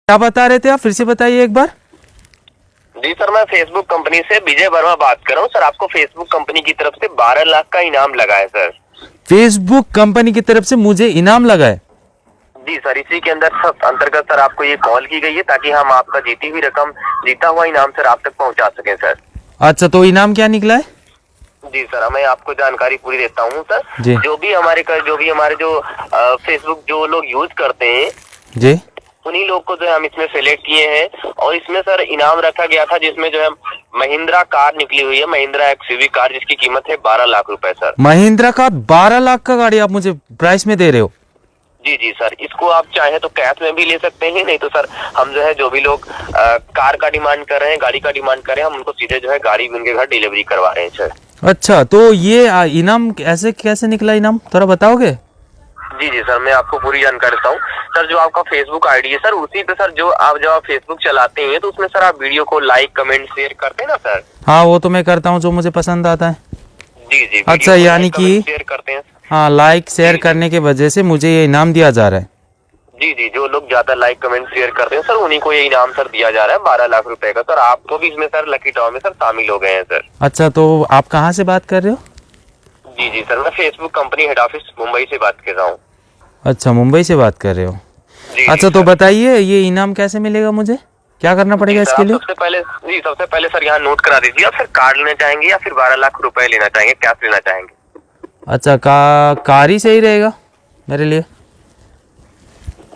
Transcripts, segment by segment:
क्या बता रहे थे आप, फिर से बताइए एक बार। जी सर, मैं फेसबुक कंपनी से विजय वर्मा बात कर रहा हूँ। सर आपको फेसबुक कंपनी की तरफ से 12 लाख का इनाम लगा है सर। फेसबुक कंपनी की तरफ से मुझे इनाम लगा है? जी सर, इसी के अंतर्गत सर आपको ये कॉल की गई है ताकि हम आपका जीती हुई रकम, जीता हुआ इनाम सर आप तक पहुंचा सकें सर। अच्छा, तो इनाम क्या निकला है? जी सर, मैं आपको जानकारी पूरी देता हूँ सर। जी। जो भी हमारे जो फेसबुक जो लोग यूज करते हैं जी। उन्हीं लोग को जो है हम इसमें सेलेक्ट किए हैं और इसमें सर इनाम रखा गया था जिसमें जो है महिंद्रा कार निकली हुई है, महिंद्रा एक्सयूवी कार, जिसकी कीमत है 12 लाख रुपए सर। महिंद्रा का 12 लाख का गाड़ी आप मुझे प्राइस में दे रहे हो? जी जी सर, इसको आप चाहे तो कैश में भी ले सकते हैं, नहीं तो सर हम जो है जो भी लोग कार का डिमांड कर रहे हैं, गाड़ी का डिमांड कर रहे हैं, हम उनको सीधे जो है गाड़ी उनके घर डिलीवरी करवा रहे हैं सर। अच्छा, तो ये इनाम ऐसे कैसे निकला इनाम, थोड़ा बताओगे? जी जी सर, मैं आपको पूरी जानकारी देता हूँ सर। जो आपका फेसबुक आईडी है सर, उसी पे सर जब आप फेसबुक चलाते हैं तो उसमें सर आप वीडियो को लाइक कमेंट शेयर करते हैं ना सर। हाँ, वो तो मैं करता हूँ जो मुझे पसंद आता है। जी जी। अच्छा, यानी कि शेयर करते हैं। हाँ, लाइक शेयर करने की वजह से मुझे ये इनाम दिया जा रहा है। जी जी, जो लोग ज्यादा लाइक कमेंट शेयर करते हैं सर उन्हीं को ये इनाम सर दिया जा रहा है 12 लाख रुपए का। सर आपको भी इसमें सर लकी ड्रॉ में सर शामिल हो गए हैं सर। अच्छा, तो आप कहाँ से बात कर रहे हो? जी जी सर, मैं Facebook company head office Mumbai से बात कर रहा हूँ। अच्छा, मुंबई से बात कर रहे हो। जी अच्छा, जी तो सर। बताइए ये इनाम कैसे मिलेगा, मुझे क्या करना पड़ेगा सर, इसके लिए? सबसे पहले सर यहाँ नोट करा दीजिए, आप सर कार्ड लेना चाहेंगे या फिर 12 लाख रुपए लेना चाहेंगे, कैश लेना चाहेंगे? अच्छा, कार ही सही रहेगा मेरे लिए।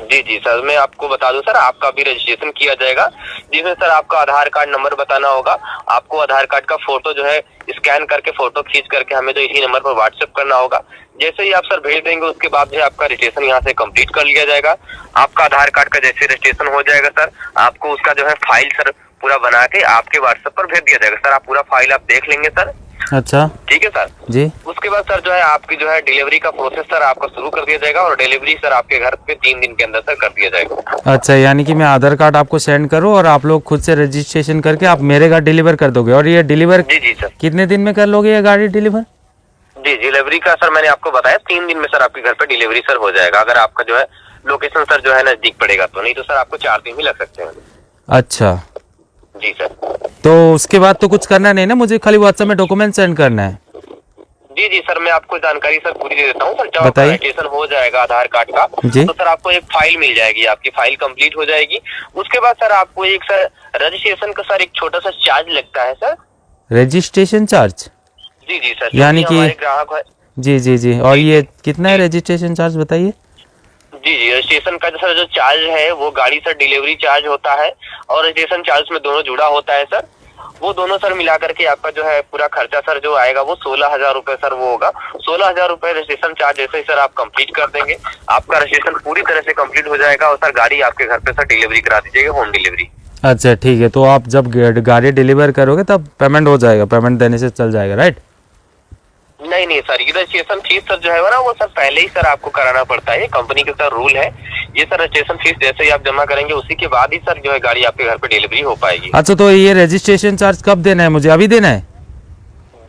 जी जी सर, मैं आपको बता दूं सर, आपका भी रजिस्ट्रेशन किया जाएगा जिसमें सर आपका आधार कार्ड नंबर बताना होगा। आपको आधार कार्ड का फोटो जो है स्कैन करके, फोटो खींच करके हमें जो इसी नंबर पर व्हाट्सएप करना होगा। जैसे ही आप सर भेज देंगे उसके बाद जो है आपका रजिस्ट्रेशन यहाँ से कंप्लीट कर लिया जाएगा। आपका आधार कार्ड का जैसे रजिस्ट्रेशन हो जाएगा सर, आपको उसका जो है फाइल सर पूरा बना के आपके व्हाट्सएप पर भेज दिया जाएगा सर। आप पूरा फाइल आप देख लेंगे सर। अच्छा, ठीक है सर जी। उसके बाद सर जो है आपकी जो है डिलीवरी का प्रोसेस सर आपका शुरू कर दिया जाएगा और डिलीवरी सर आपके घर पे 3 दिन के अंदर सर कर दिया जाएगा। अच्छा, यानी कि मैं आधार कार्ड आपको सेंड करूं और आप लोग खुद से रजिस्ट्रेशन करके आप मेरे घर डिलीवर कर दोगे? और ये डिलीवर जी जी सर। कितने दिन में कर लोगे ये गाड़ी डिलीवर? जी, डिलीवरी का सर मैंने आपको बताया 3 दिन में सर आपके घर पे डिलीवरी सर हो जाएगा, अगर आपका जो है लोकेशन सर जो है नजदीक पड़ेगा तो, नहीं तो सर आपको 4 दिन भी लग सकते हैं। अच्छा, जी सर। तो उसके बाद तो कुछ करना नहीं ना, मुझे खाली व्हाट्सएप में डॉक्यूमेंट सेंड करना है? जी जी सर, मैं आपको जानकारी सर पूरी दे देता हूँ सर। जब आपका बताइए। रजिस्ट्रेशन हो जाएगा आधार कार्ड का जी। तो सर आपको एक फाइल मिल जाएगी, आपकी फाइल कंप्लीट हो जाएगी। उसके बाद सर आपको एक सर रजिस्ट्रेशन का सर एक छोटा सा चार्ज लगता है सर, रजिस्ट्रेशन चार्ज। जी जी सर, यानी कि हमारे ग्राहक है। जी जी जी, और ये कितना है रजिस्ट्रेशन चार्ज, बताइए? जी जी, रजिस्ट्रेशन का सर जो चार्ज है वो गाड़ी सर डिलीवरी चार्ज होता है और रजिस्ट्रेशन चार्ज में दोनों जुड़ा होता है सर। वो दोनों सर मिला करके आपका जो है पूरा खर्चा सर जो आएगा वो 16,000 रुपए सर वो होगा। 16,000 रुपए रजिस्ट्रेशन चार्ज जैसे ही सर आप कंप्लीट कर देंगे, आपका रजिस्ट्रेशन पूरी तरह से कंप्लीट हो जाएगा और सर गाड़ी आपके घर पे सर डिलीवरी करा दीजिएगा, होम डिलीवरी। अच्छा, ठीक है, तो आप जब गाड़ी डिलीवर करोगे तब पेमेंट हो जाएगा, पेमेंट देने से चल जाएगा, राइट? नहीं नहीं सर, ये रजिस्ट्रेशन फीस सर जो है ना वो सर पहले ही सर आपको कराना पड़ता है, कंपनी के सर रूल है। ये सर रजिस्ट्रेशन फीस जैसे ही आप जमा करेंगे उसी के बाद ही सर जो है गाड़ी आपके घर पे डिलीवरी हो पाएगी। अच्छा, तो ये रजिस्ट्रेशन चार्ज कब देना है मुझे, अभी देना है?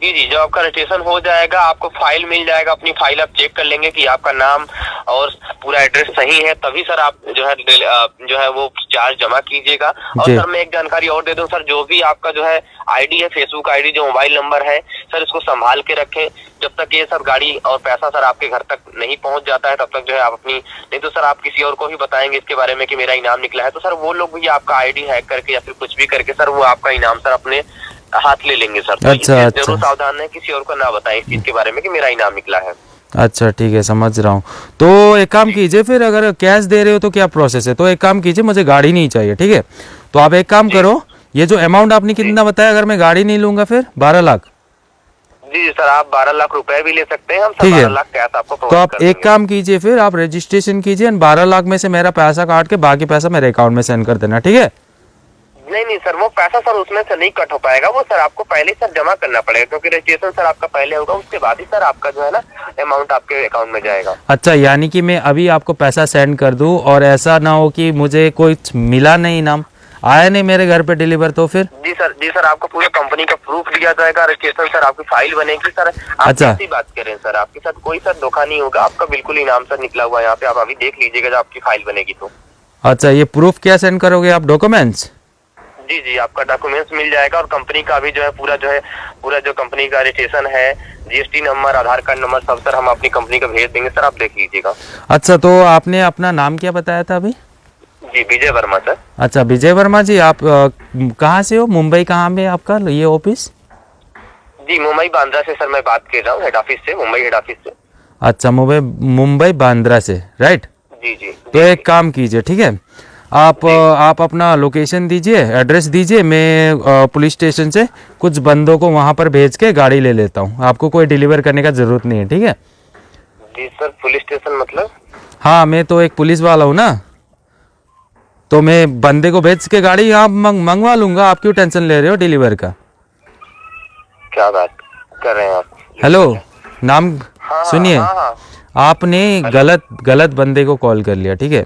जी जी, जब आपका रजिस्ट्रेशन हो जाएगा आपको फाइल मिल जाएगा, अपनी फाइल आप चेक कर लेंगे कि आपका नाम और पूरा एड्रेस सही है, तभी सर आप जो है वो चार्ज जमा कीजिएगा। और सर मैं एक जानकारी और दे दूं सर, जो भी आपका जो है आईडी है, फेसबुक आईडी जो मोबाइल नंबर है सर, इसको संभाल के रखें। जब तक ये सब गाड़ी और पैसा सर आपके घर तक नहीं पहुंच जाता है तब तक जो है आप अपनी, नहीं तो सर आप किसी और को भी बताएंगे इसके बारे में कि मेरा इनाम निकला है तो सर वो लोग भी आपका आईडी हैक करके या फिर कुछ भी करके सर वो आपका इनाम सर अपने हाथ ले लेंगे सर। तो अच्छा, जरूर सावधान है, किसी और को ना बताएं इस चीज के बारे में कि मेरा इनाम निकला है। अच्छा, ठीक है, समझ रहा हूँ। तो एक काम कीजिए, फिर अगर कैश दे रहे हो तो क्या प्रोसेस है? तो एक काम कीजिए, मुझे गाड़ी नहीं चाहिए, ठीक है? तो आप एक काम करो, ये जो अमाउंट आपने कितना बताया, अगर मैं गाड़ी नहीं लूंगा फिर 12 लाख? जी सर, आप 12 लाख रुपए भी ले सकते हैं, हम ठीक है। 12 लाख कैश आपको तो प्रोवाइड आप कर एक देंगे। काम कीजिए, फिर आप रजिस्ट्रेशन कीजिए, 12 लाख में से मेरा पैसा काट के बाकी पैसा मेरे अकाउंट में सेंड कर देना, ठीक है? नहीं नहीं सर, वो पैसा सर उसमें से नहीं कट हो पाएगा, वो सर आपको पहले सर जमा करना पड़ेगा क्योंकि रजिस्ट्रेशन सर आपका पहले होगा, उसके बाद ही सर आपका जो है ना अमाउंट आपके अकाउंट में जाएगा। अच्छा, यानी कि मैं अभी आपको पैसा सेंड कर दूं और ऐसा ना हो कि मुझे कुछ मिला नहीं, इनाम आया नहीं मेरे घर पे डिलीवर, तो फिर? जी सर, आपको पूरी कंपनी का प्रूफ दिया जाएगा, रजिस्ट्रेशन सर आपकी फाइल बनेगी सर। आप अच्छा। कैसी बात करें सर, आपके साथ कोई सर धोखा नहीं होगा, आपका बिल्कुल इनाम सर निकला हुआ है यहाँ पे, आप अभी देख लीजिएगा जब आपकी फाइल बनेगी तो। अच्छा, ये प्रूफ क्या सेंड करोगे आप, डॉक्यूमेंट्स? जी जी, आपका डॉक्यूमेंट्स मिल जाएगा और कंपनी का भी जो है पूरा जो कंपनी का रजिस्ट्रेशन है, जीएसटी नंबर, आधार कार्ड नंबर सब सर हम अपनी कंपनी का भेज देंगे सर, आप देख लीजिएगा। अच्छा, तो आपने अपना नाम क्या बताया था अभी? जी, विजय वर्मा सर। अच्छा, विजय वर्मा जी, आप कहाँ से हो? मुंबई कहाँ में आपका ये ऑफिस? जी, मुंबई बांद्रा से सर मैं बात कर रहा हूँ, हेड ऑफिस से, मुंबई हेड ऑफिस से। अच्छा, मुंबई बांद्रा से, राइट? जी जी। तो एक काम कीजिए, ठीक है, आप अपना लोकेशन दीजिए, एड्रेस दीजिए, मैं पुलिस स्टेशन से कुछ बंदों को वहाँ पर भेज के गाड़ी ले लेता हूँ, आपको कोई डिलीवर करने का ज़रूरत नहीं है, ठीक है? जी सर, पुलिस स्टेशन मतलब? हाँ, मैं तो एक पुलिस वाला हूँ ना, तो मैं बंदे को भेज के गाड़ी यहाँ मंगवा लूँगा, आप क्यों टेंशन ले रहे हो डिलीवर का? क्या बात कर रहे हैं आप? हेलो, नाम हाँ, सुनिए, हाँ, हाँ। आपने गलत बंदे को कॉल कर लिया, ठीक है?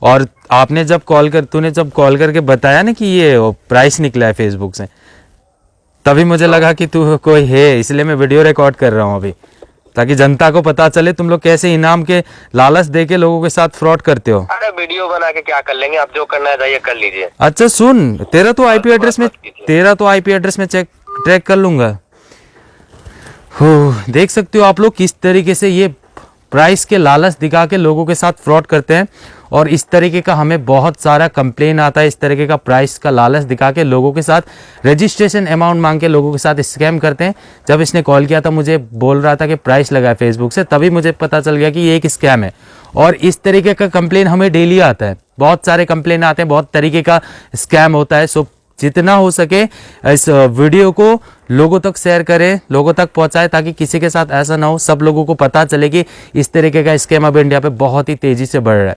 और तूने जब कॉल करके बताया ना कि ये प्राइस निकला है फेसबुक से, तभी मुझे लगा कि तू कोई है, इसलिए मैं वीडियो रिकॉर्ड कर रहा हूँ अभी, ताकि जनता को पता चले तुम लोग कैसे इनाम के लालच दे के लोगों के साथ फ्रॉड करते हो। अरे वीडियो बना के क्या कर लेंगे, आप जो करना है जाइए कर लीजिए। अच्छा सुन, तेरा तो आईपी एड्रेस में ट्रैक कर लूंगा। हो, देख सकते हो आप लोग किस तरीके से ये प्राइस के लालच दिखा के लोगों के साथ फ्रॉड करते हैं, और इस तरीके का हमें बहुत सारा कंप्लेन आता है, इस तरीके का प्राइस का लालच दिखा के लोगों के साथ रजिस्ट्रेशन अमाउंट मांग के लोगों के साथ स्कैम करते हैं। जब इसने कॉल किया था, मुझे बोल रहा था कि प्राइस लगा है फेसबुक से, तभी मुझे पता चल गया कि ये एक स्कैम है, और इस तरीके का कंप्लेन हमें डेली आता है, बहुत सारे कंप्लेन आते हैं, बहुत तरीके का स्कैम होता है। सो जितना हो सके इस वीडियो को लोगों तक शेयर करें, लोगों तक पहुंचाएं, ताकि किसी के साथ ऐसा ना हो, सब लोगों को पता चले कि इस तरीके का स्कैम अब इंडिया पे बहुत ही तेजी से बढ़ रहा है।